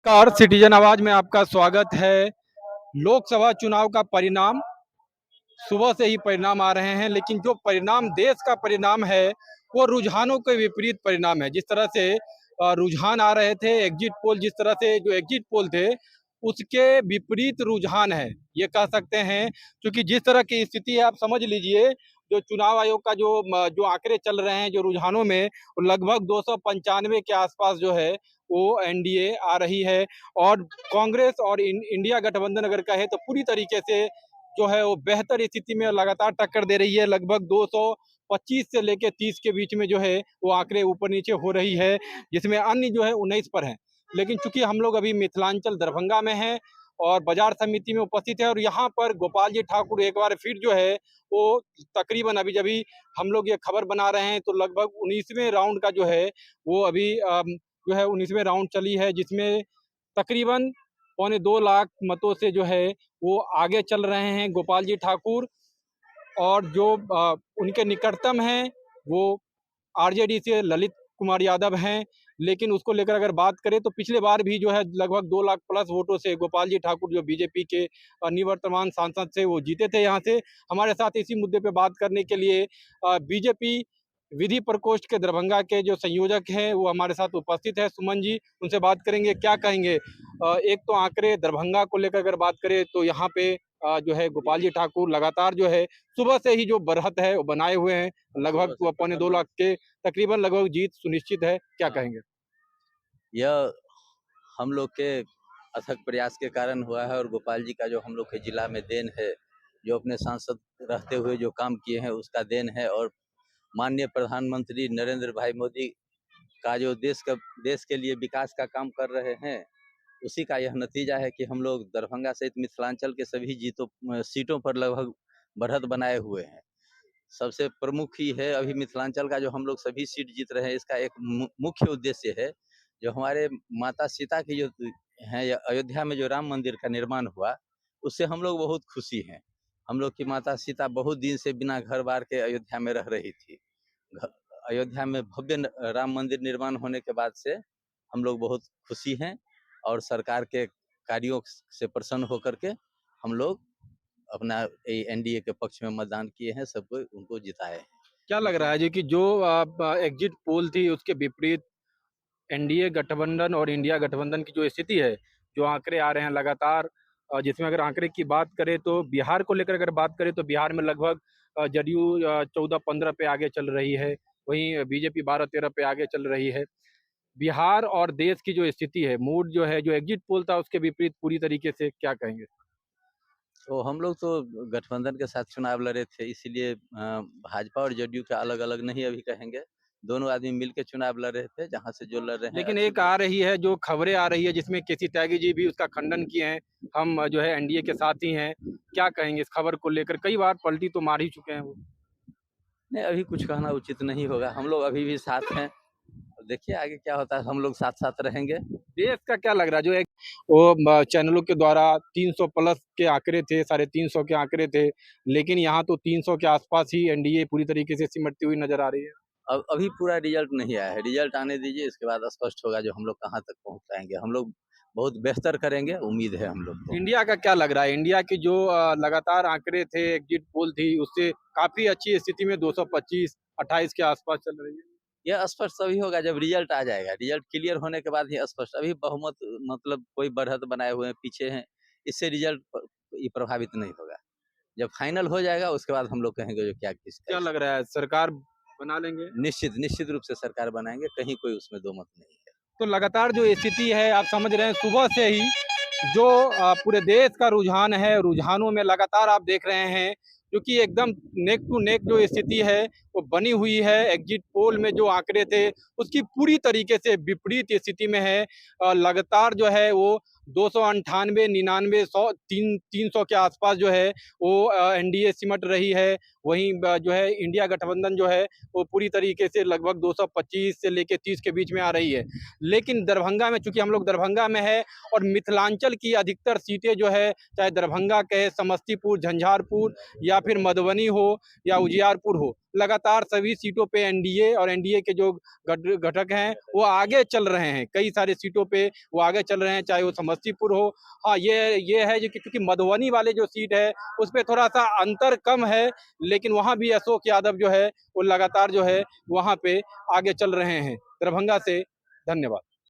और सिटीजन आवाज में आपका स्वागत है। लोकसभा चुनाव का परिणाम सुबह से ही परिणाम आ रहे हैं, लेकिन जो परिणाम देश का परिणाम है वो रुझानों के विपरीत परिणाम है। जिस तरह से रुझान आ रहे थे, एग्जिट पोल जिस तरह से जो एग्जिट पोल थे उसके विपरीत रुझान है, ये कह सकते हैं। क्योंकि जिस तरह की स्थिति है आप समझ लीजिए, जो चुनाव आयोग का जो आंकड़े चल रहे हैं जो रुझानों में, लगभग 295 के आसपास जो है वो एनडीए आ रही है। और कांग्रेस और इंडिया गठबंधन अगर कहे तो पूरी तरीके से जो है वो बेहतर स्थिति में लगातार टक्कर दे रही है। लगभग 225 से लेके 30 के बीच में जो है वो आंकड़े ऊपर नीचे हो रही है, जिसमें अन्य जो है 19 पर है। लेकिन चूंकि हम लोग अभी मिथिलांचल दरभंगा में हैं और बाजार समिति में उपस्थित है, और यहाँ पर गोपाल जी ठाकुर एक बार फिर जो है वो तकरीबन अभी जब हम लोग ये खबर बना रहे हैं तो लगभग 19वें राउंड का जो है वो अभी जो है 19वें राउंड चली है, जिसमें तकरीबन 2.25 लाख मतों से जो है वो आगे चल रहे हैं गोपाल जी ठाकुर। और जो उनके निकटतम हैं वो आरजेडी से ललित कुमार यादव हैं। लेकिन उसको लेकर अगर बात करें तो पिछले बार भी जो है लगभग 2 लाख प्लस वोटों से गोपाल जी ठाकुर जो बीजेपी के निवर्तमान सांसद से वो जीते थे। यहाँ से हमारे साथ इसी मुद्दे पे बात करने के लिए बीजेपी विधि प्रकोष्ठ के दरभंगा के जो संयोजक हैं वो हमारे साथ उपस्थित है, सुमन जी। उनसे बात करेंगे, क्या कहेंगे। एक तो आंकड़े दरभंगा को लेकर अगर बात करें तो यहाँ पे जो है गोपाल जी ठाकुर लगातार जो है सुबह से ही जो बढ़त है वो बनाए हुए हैं। लगभग 2.25 लाख के तकरीबन लगभग जीत सुनिश्चित है, क्या कहेंगे। यह हम लोग के अथक प्रयास के कारण हुआ है और गोपाल जी का जो हम लोग के जिला में देन है, जो अपने सांसद रहते हुए जो काम किए हैं उसका देन है। और माननीय प्रधानमंत्री नरेंद्र भाई मोदी का जो देश के लिए विकास का काम कर रहे हैं, उसी का यह नतीजा है कि हम लोग दरभंगा सहित मिथिलांचल के सभी सीटों पर लगभग बढ़त बनाए हुए हैं। सबसे प्रमुख ही है अभी मिथिलांचल का जो हम लोग सभी सीट जीत रहे हैं, इसका एक मुख्य उद्देश्य है जो हमारे माता सीता की जो है अयोध्या में जो राम मंदिर का निर्माण हुआ, उससे हम लोग बहुत खुशी हैं। हम लोग की माता सीता बहुत दिन से बिना घर बार के अयोध्या में रह रही थी। अयोध्या में भव्य राम मंदिर निर्माण होने के बाद से हम लोग बहुत खुशी हैं और सरकार के कार्यों से प्रसन्न होकर के हम लोग अपना एनडीए के पक्ष में मतदान किए हैं, सबको उनको जिताए हैं। क्या लग रहा है जी कि जो एग्जिट पोल थी उसके विपरीत एनडीए गठबंधन और इंडिया गठबंधन की जो स्थिति है, जो आंकड़े आ रहे हैं लगातार, जिसमें अगर आंकड़े की बात करें तो बिहार को लेकर अगर बात करें तो बिहार में लगभग जदयू 14-15 पे आगे चल रही है, वहीं बीजेपी 12-13 पे आगे चल रही है। बिहार और देश की जो स्थिति है, मूड जो है, जो एग्जिट पोल था उसके विपरीत पूरी तरीके से, क्या कहेंगे। तो हम लोग तो गठबंधन के साथ चुनाव लड़े थे, इसीलिए भाजपा और जदयू के अलग अलग नहीं अभी कहेंगे। दोनों आदमी मिलकर चुनाव लड़ रहे थे, जहां से जो लड़ रहे हैं। लेकिन एक आ रही है, जो खबरें आ रही है जिसमें केसी त्यागी जी भी उसका खंडन किए हैं, हम जो है एनडीए के साथ ही हैं, क्या कहेंगे इस खबर को लेकर। कई बार पलटी तो मार ही चुके हैं वो। नहीं, अभी कुछ कहना उचित नहीं होगा। हम लोग अभी भी साथ हैं, देखिए आगे क्या होता है, हम लोग साथ साथ रहेंगे। देश का क्या लग रहा है, जो एक वो चैनलों के द्वारा 300 प्लस के आंकड़े थे, 350 के आंकड़े थे, लेकिन यहाँ तो 300 के आसपास ही एनडीए पूरी तरीके से सिमटती हुई नजर आ रही है। अब अभी पूरा रिजल्ट नहीं आया है, रिजल्ट आने दीजिए, इसके बाद स्पष्ट होगा जो हम लोग कहाँ तक पहुँच पाएंगे। हम लोग बहुत बेहतर करेंगे, उम्मीद है हम लोग को। इंडिया का क्या लग रहा है, इंडिया की जो लगातार आंकड़े थे, एग्जिट पोल थी, उससे काफी अच्छी स्थिति में 225-28 के आसपास चल रही है। यह स्पष्ट तभी होगा जब रिजल्ट आ जाएगा। रिजल्ट क्लियर होने के बाद ही स्पष्ट। अभी बहुमत मतलब कोई बढ़त बनाए हुए हैं, पीछे हैं, इससे रिजल्ट ये प्रभावित नहीं होगा। जब फाइनल हो जाएगा उसके बाद हम लोग कहेंगे जो क्या किसका। क्या लग रहा है, सरकार बना लेंगे। निश्चित रूप से सरकार बनाएंगे, कहीं कोई उसमें दो मत नहीं है। तो लगातार जो स्थिति है आप समझ रहे हैं, सुबह से ही जो पूरे देश का रुझान है, रुझानों में लगातार आप देख रहे हैं, क्योंकि एकदम नेक टू नेक जो स्थिति है वो बनी हुई है। एग्जिट पोल में जो आंकड़े थे उसकी पूरी तरीके से विपरीत स्थिति में है। लगातार जो है वो 298, 99, 100, 300 के आसपास जो है वो एनडीए सिमट रही है। वहीं जो है इंडिया गठबंधन जो है वो पूरी तरीके से लगभग 225 से लेके 30 के बीच में आ रही है। लेकिन दरभंगा में, चूंकि हम लोग दरभंगा में है और मिथिलांचल की अधिकतर सीटें जो है, चाहे दरभंगा कहे, समस्तीपुर, झंझारपुर या फिर मधुबनी हो या उजियारपुर हो, लगातार सभी सीटों पे एनडीए और एनडीए के जो घटक हैं वो आगे चल रहे हैं, कई सारे सीटों पे वो आगे चल रहे हैं, चाहे वो समस्तीपुर हो। हाँ, ये है जो कि क्योंकि मधुबनी वाले जो सीट है उस पे थोड़ा सा अंतर कम है, लेकिन वहाँ भी अशोक यादव जो है वो लगातार जो है वहाँ पे आगे चल रहे हैं। दरभंगा से धन्यवाद।